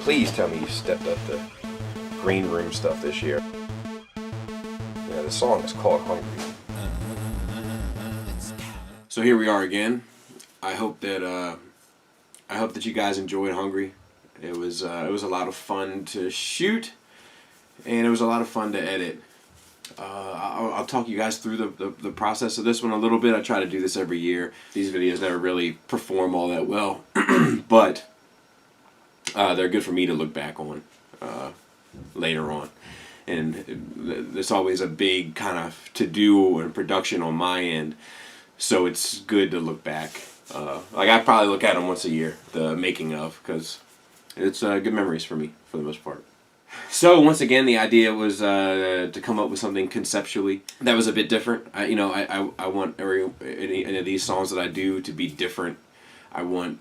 Please tell me you stepped up the green room stuff this year. Yeah, the song is called Hungry. So here we are again. I hope that you guys enjoyed Hungry. It was a lot of fun to shoot, and it was a lot of fun to edit. I'll talk you guys through the process of this one a little bit. I try to do this every year. These videos never really perform all that well, but they're good for me to look back on later on. And there's always a big kind of to-do and production on my end, so it's good to look back. Like I probably look at them once a year, the making of, because it's good memories for me for the most part. So once again, the idea was to come up with something conceptually that was a bit different. I want any of these songs that I do to be different. I want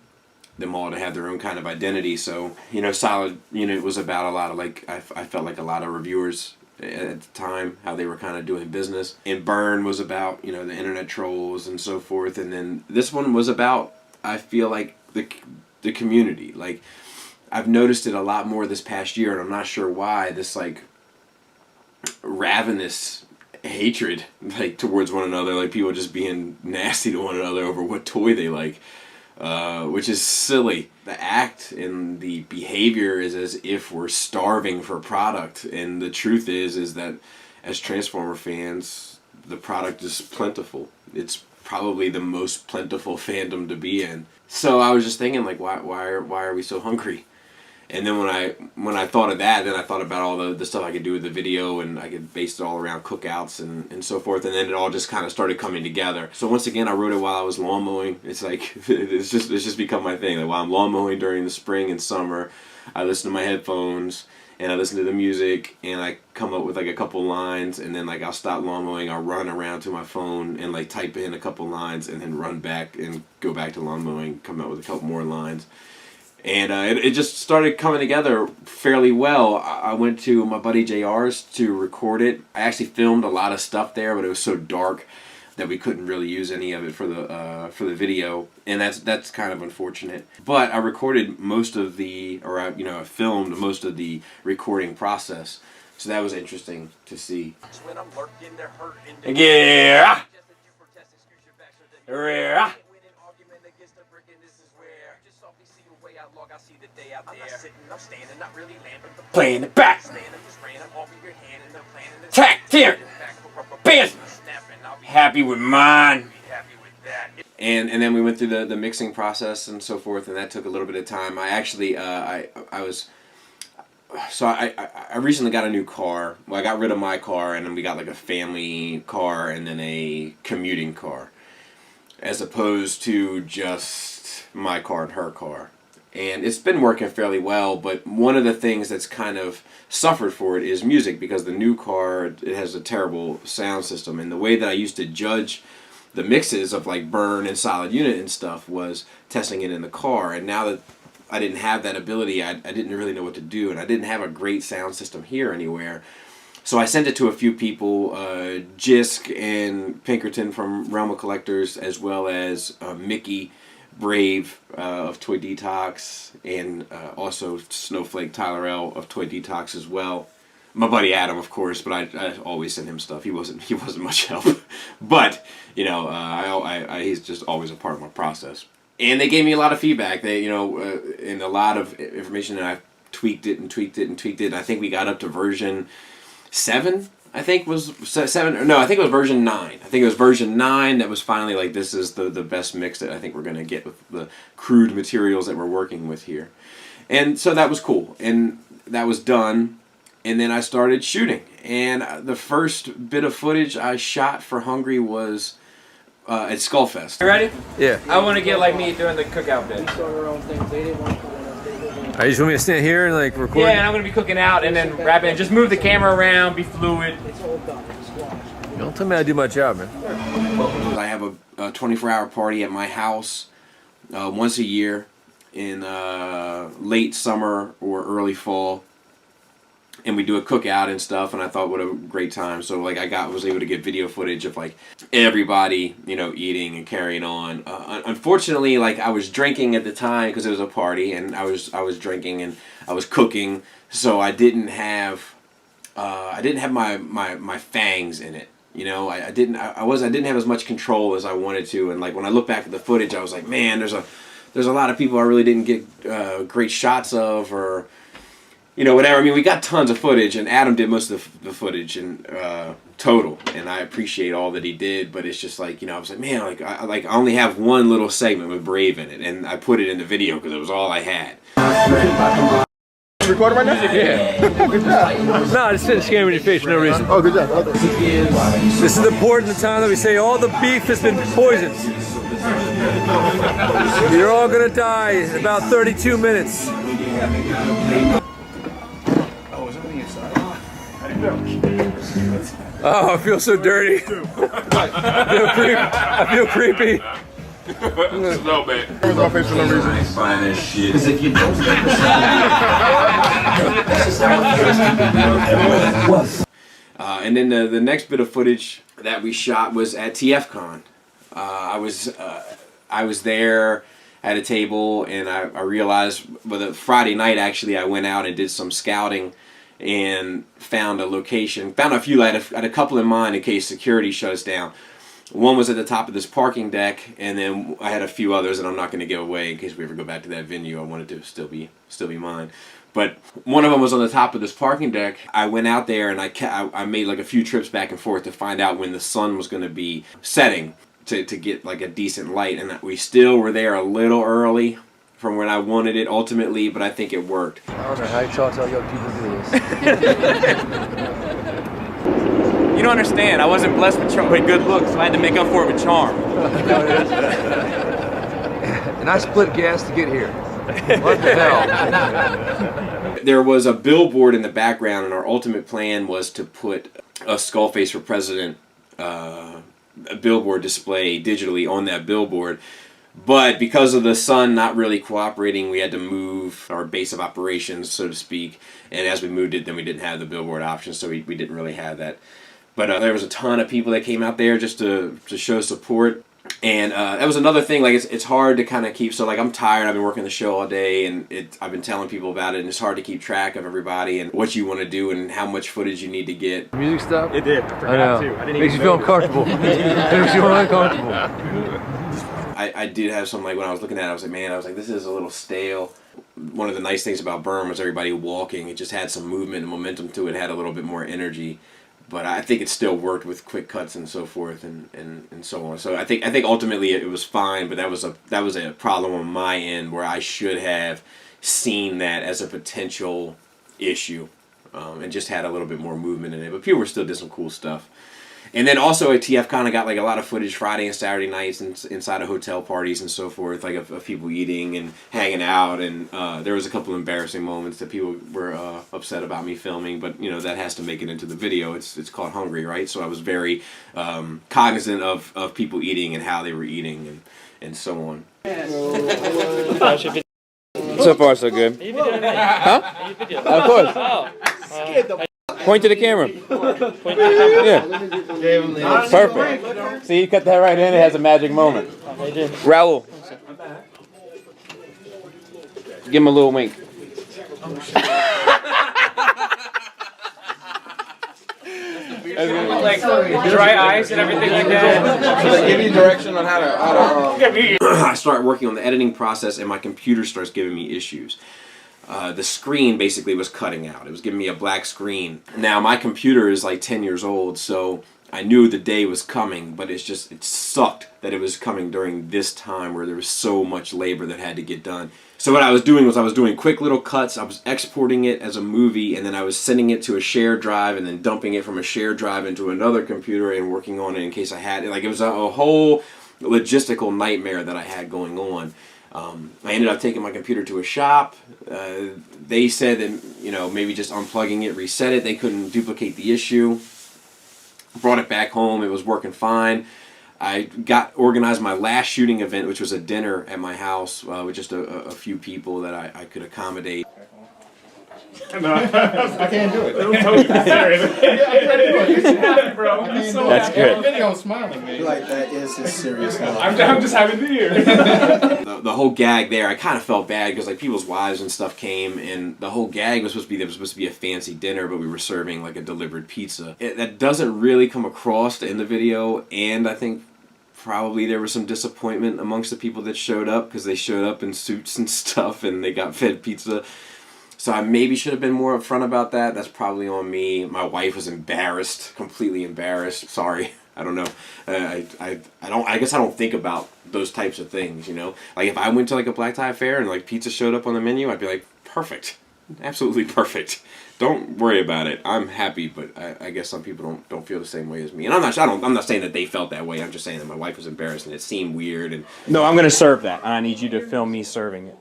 them all to have their own kind of identity. So Solid Unit was about a lot of I felt like a lot of reviewers at the time, how they were kind of doing business. And Burn was about the internet trolls and so forth. And then this one was about, I feel like, the community. Like, I've noticed it a lot more this past year, and I'm not sure why, this ravenous hatred towards one another, like people just being nasty to one another over what toy they like, which is silly. The act and the behavior is as if we're starving for product, and the truth is that as Transformer fans, the product is plentiful. It's probably the most plentiful fandom to be in. So I was just thinking, why are we so hungry? And then when I thought of that, then I thought about all the stuff I could do with the video, and I could base it all around cookouts and so forth, and then it all just kind of started coming together. So once again, I wrote it while I was lawn mowing. It's it's just become my thing. While I'm lawn mowing during the spring and summer, I listen to my headphones and I listen to the music, and I come up with a couple lines, and then I'll stop lawn mowing, I'll run around to my phone and type in a couple lines, and then run back and go back to lawn mowing, come up with a couple more lines. And it just started coming together fairly well. I went to my buddy JR's to record it. I actually filmed a lot of stuff there, but it was so dark that we couldn't really use any of it for the video, and that's kind of unfortunate. But I recorded most of I filmed most of the recording process, so that was interesting to see. Yeah. Yeah. Playing the back. Tack tear. Business. Happy with mine. And then we went through the mixing process and so forth, and that took a little bit of time. I actually I recently got a new car. Well, I got rid of my car, and then we got a family car and then a commuting car, as opposed to just my car and her car. And it's been working fairly well, but one of the things that's kind of suffered for it is music, because the new car, it has a terrible sound system. And the way that I used to judge the mixes of Burn and Solid Unit and stuff was testing it in the car. And now that I didn't have that ability, I didn't really know what to do, and I didn't have a great sound system here anywhere. So I sent it to a few people, Jisk and Pinkerton from Realm of Collectors, as well as Mickey Brave of Toy Detox, and also Snowflake Tyler L of Toy Detox as well. My buddy Adam, of course, but I always send him stuff. He wasn't much help, but he's just always a part of my process. And they gave me a lot of feedback. They and a lot of information, and I tweaked it. I think we got up to version 7. I think was 7. No, I think it was version 9. I think it was version 9 that was finally this is the best mix that I think we're going to get with the crude materials that we're working with here. And so that was cool. And that was done. And then I started shooting. And the first bit of footage I shot for Hungry was at Skullfest. You ready? Yeah. I want to get like me doing the cookout bit. I just want me to stand here and record? Yeah, and I'm going to be cooking out and then rapping. Just move the camera around, be fluid. Don't tell me I do my job, man. I have a 24-hour party at my house once a year in late summer or early fall. and we do a cookout and stuff, and I thought what a great time. So like was able to get video footage of like everybody, you know, eating and carrying on. Unfortunately, like I was drinking at the time because it was a party, and I was drinking and I was cooking, so I didn't have my fangs in it. You know, I didn't have as much control as I wanted to, and like when I look back at the footage, I was like, man, there's a lot of people I really didn't get great shots of, or you know, whatever. I mean, we got tons of footage, and Adam did most of the footage in total, and I appreciate all that he did. But it's just like, you know, I was like, man, I only have one little segment with Brave in it, and I put it in the video because it was all I had. Recording right now? Yeah. No, I just didn't scam in your face for no reason. Oh, good job. This is the part in the time that we say all the beef has been poisoned. You're all gonna die in about 32 minutes. Oh, is everything inside? I didn't know. Oh, I feel so dirty. I feel creepy. Just a little bit. Where's my face for no reason? Find that shit. If you don't get the And then the next bit of footage that we shot was at TFcon. I was there at a table, and I realized, well, Friday night actually, I went out and did some scouting and found a location. Found a few. I had a couple in mind in case security shuts down. One was at the top of this parking deck, and then I had a few others that I'm not going to give away in case we ever go back to that venue. I wanted to still be mine. But one of them was on the top of this parking deck. I went out there, and I made like a few trips back and forth to find out when the sun was going to be setting to get like a decent light. And we still were there a little early from when I wanted it ultimately, but I think it worked. I don't know how y'all tell young people to do this. You don't understand. I wasn't blessed with good looks, so I had to make up for it with charm. And I split gas to get here. What the hell? There was a billboard in the background, and our ultimate plan was to put a Skullface for President a billboard display digitally on that billboard. But because of the sun not really cooperating, we had to move our base of operations, so to speak. And as we moved it, then we didn't have the billboard option, so we didn't really have that. But there was a ton of people that came out there just to show support. And that was another thing, like it's hard to kind of keep, so like I'm tired, I've been working the show all day, and I've been telling people about it, and it's hard to keep track of everybody and what you want to do and how much footage you need to get. Music stuff? It did. I know. Makes you feel uncomfortable. Makes you uncomfortable. I did have some, like when I was looking at it, I was like, this is a little stale. One of the nice things about Burn was everybody walking. It just had some movement and momentum to it, had a little bit more energy. But I think it still worked with quick cuts and so forth and so on. So I think ultimately it was fine, but that was a problem on my end where I should have seen that as a potential issue and just had a little bit more movement in it. But people still did some cool stuff. And then also at TFcon, I got like a lot of footage Friday and Saturday nights inside of hotel parties and so forth, like of people eating and hanging out. And there was a couple embarrassing moments that people were upset about me filming, but you know that has to make it into the video. It's called Hungry, right? So I was very cognizant of people eating and how they were eating and so on. So far, so good. Huh? Of course. Point to the camera. Yeah. Perfect. See, you cut that right in, it has a magic moment. Raul. Give him a little wink. Like dry ice and everything like that. Give you direction on how to I start working on the editing process, and my computer starts giving me issues. The screen basically was cutting out. It was giving me a black screen. Now my computer is like 10 years old, so I knew the day was coming, but it sucked that it was coming during this time where there was so much labor that had to get done. So what I was doing was I was doing quick little cuts. I was exporting it as a movie, and then I was sending it to a shared drive and then dumping it from a shared drive into another computer and working on it in case I had it. Like it was a whole logistical nightmare that I had going on. I ended up taking my computer to a shop. They said that, you know, maybe just unplugging it, reset it. They couldn't duplicate the issue. Brought it back home. It was working fine. I organized my last shooting event, which was a dinner at my house with just a few people that I could accommodate. No, I can't do it. Little Toby, serious. You should have it, bro. I'm so That's happy. good. Video smiling, man. Like that is his serious love. I'm just having beer. The whole gag there, I kind of felt bad because like people's wives and stuff came, and the whole gag was supposed to be there was supposed to be a fancy dinner, but we were serving like a delivered pizza. That doesn't really come across in the video, and I think probably there was some disappointment amongst the people that showed up because they showed up in suits and stuff, and they got fed pizza. So I maybe should have been more upfront about that. That's probably on me. My wife was embarrassed, completely embarrassed. Sorry, I don't know. I guess I don't think about those types of things. You know, like if I went to like a black tie fair and like pizza showed up on the menu, I'd be like, perfect, absolutely perfect. Don't worry about it. I'm happy, but I guess some people don't feel the same way as me. And I'm not saying that they felt that way. I'm just saying that my wife was embarrassed and it seemed weird. And No, I'm gonna serve that. I need you to film me serving it.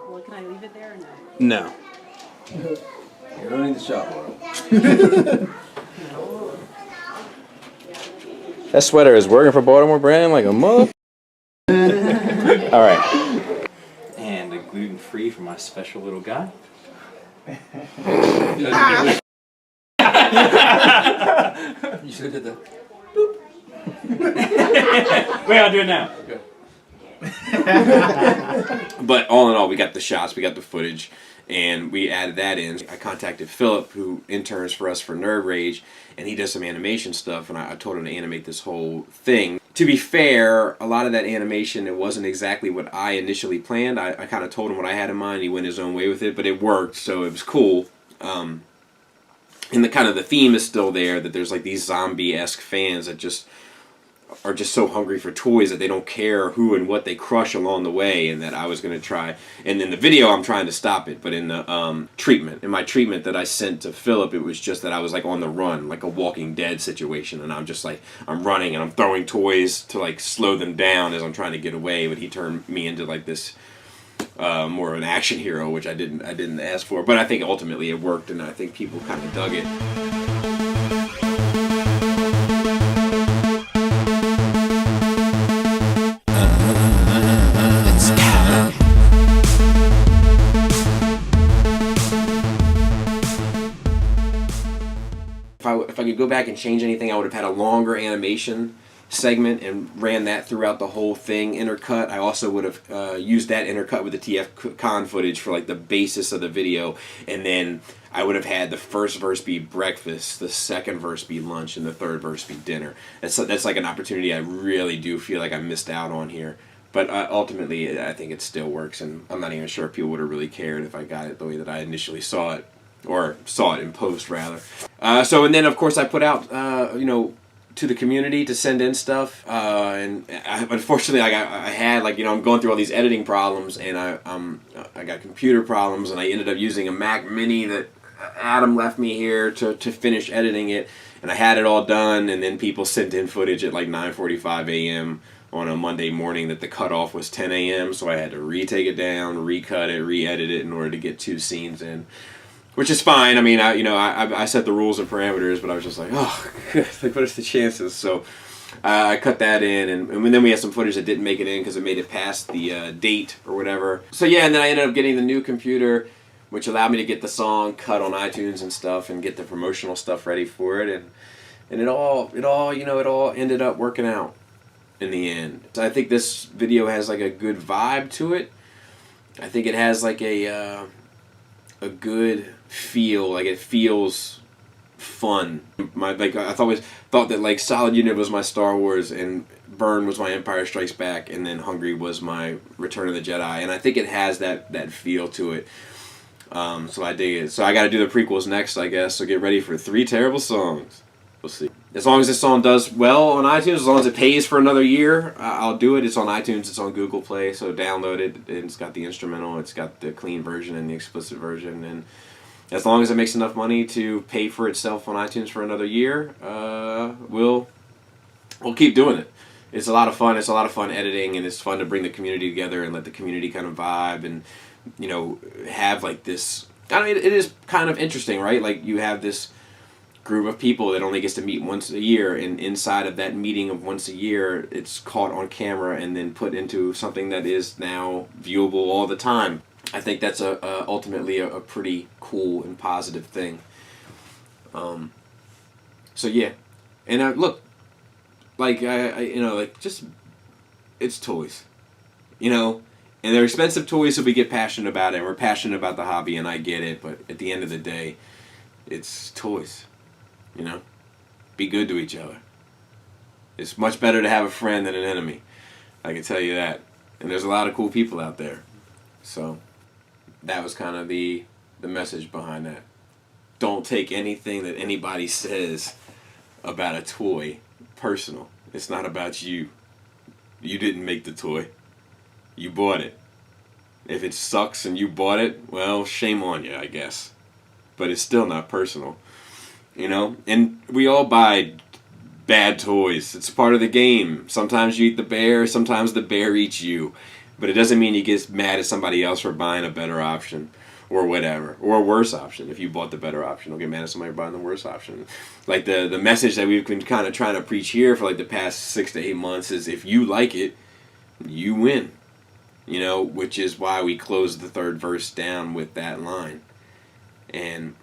Well, can I leave it there or no? No. You're running the shop. That sweater is working for Baltimore brand like a mother. All right. And a gluten-free for my special little guy. You should have did that. Wait, I'll do it now. But all in all, we got the shots, we got the footage, and we added that in. I contacted Philip, who interns for us for Nerd Rage, and he does some animation stuff, and I told him to animate this whole thing. To be fair, a lot of that animation, it wasn't exactly what I initially planned. I kind of told him what I had in mind, he went his own way with it, but it worked, so it was cool. And the kind of the theme is still there, that there's like these zombie-esque fans that just are just so hungry for toys that they don't care who and what they crush along the way, and that I was going to try. And in the video, I'm trying to stop it, but in the in my treatment that I sent to Philip, it was just that I was like on the run, like a Walking Dead situation, and I'm just like, I'm running and I'm throwing toys to like slow them down as I'm trying to get away, but he turned me into like this more of an action hero, which I didn't ask for, but I think ultimately it worked, and I think people kind of dug it. If I could go back and change anything, I would have had a longer animation segment and ran that throughout the whole thing, intercut. I also would have used that intercut with the TFcon footage for like the basis of the video, and then I would have had the first verse be breakfast, the second verse be lunch, and the third verse be dinner. That's like an opportunity I really do feel like I missed out on here. But ultimately, I think it still works, and I'm not even sure if people would have really cared if I got it the way that I initially saw it, or saw it in post, rather. And then, of course, I put out, to the community to send in stuff, unfortunately, I had, I'm going through all these editing problems, and I got computer problems, and I ended up using a Mac Mini that Adam left me here to finish editing it, and I had it all done, and then people sent in footage at like 9:45 a.m. on a Monday morning that the cutoff was 10 a.m., so I had to retake it down, recut it, re-edit it in order to get 2 scenes in. Which is fine. I mean, I set the rules and parameters, but I was just like, oh, like, what are the chances? So I cut that in, and then we had some footage that didn't make it in because it made it past the date or whatever. So yeah, and then I ended up getting the new computer, which allowed me to get the song cut on iTunes and stuff, and get the promotional stuff ready for it, and it all ended up working out in the end. So I think this video has like a good vibe to it. I think it has like a good feel, like it feels fun. I thought that like Solid Unit was my Star Wars, and Burn was my Empire Strikes Back, and then Hungry was my Return of the Jedi, and I think it has that feel to it. So I dig it. So I got to do the prequels next, I guess. So get ready for 3 terrible songs. We'll see. As long as this song does well on iTunes, as long as it pays for another year, I'll do it. It's on iTunes, it's on Google Play, so download it. It's got the instrumental, it's got the clean version and the explicit version, and as long as it makes enough money to pay for itself on iTunes for another year, we'll keep doing it. It's a lot of fun. It's a lot of fun editing, and it's fun to bring the community together and let the community kind of vibe and, have like this. It is kind of interesting, right? Like you have this group of people that only gets to meet once a year, and inside of that meeting of once a year, it's caught on camera and then put into something that is now viewable all the time. I think that's ultimately a pretty cool and positive thing. So yeah, and look, like like just it's toys, and they're expensive toys, so we get passionate about it. And we're passionate about the hobby, and I get it. But at the end of the day, it's toys. Be good to each other. It's much better to have a friend than an enemy. I can tell you that. And there's a lot of cool people out there. So that was kind of the message behind that. Don't take anything that anybody says about a toy personal. It's not about you. You didn't make the toy. You bought it. If it sucks and you bought it, well, shame on you, I guess. But it's still not personal. And we all buy bad toys. It's part of the game. Sometimes you eat the bear, sometimes the bear eats you. But it doesn't mean you get mad at somebody else for buying a better option or whatever, or a worse option. If you bought the better option, don't get mad at somebody buying the worse option. Like the message that we've been kind of trying to preach here for like the past 6 to 8 months is if you like it, you win. Which is why we closed the third verse down with that line. And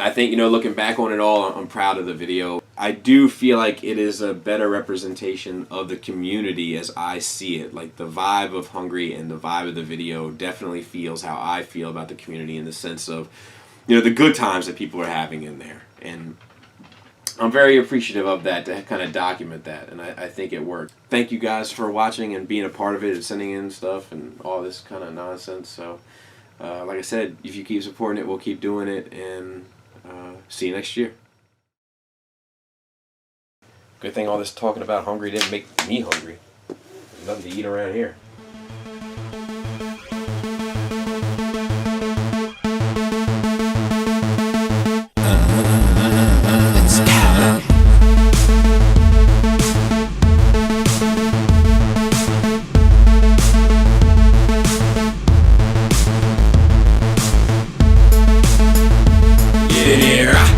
I think, looking back on it all, I'm proud of the video. I do feel like it is a better representation of the community as I see it. Like the vibe of Hungry and the vibe of the video definitely feels how I feel about the community in the sense of, the good times that people are having in there. And I'm very appreciative of that to kind of document that. And I think it worked. Thank you guys for watching and being a part of it and sending in stuff and all this kind of nonsense. So, like I said, if you keep supporting it, we'll keep doing it. And see you next year. Good thing all this talking about hungry didn't make me hungry. There's nothing to eat around here.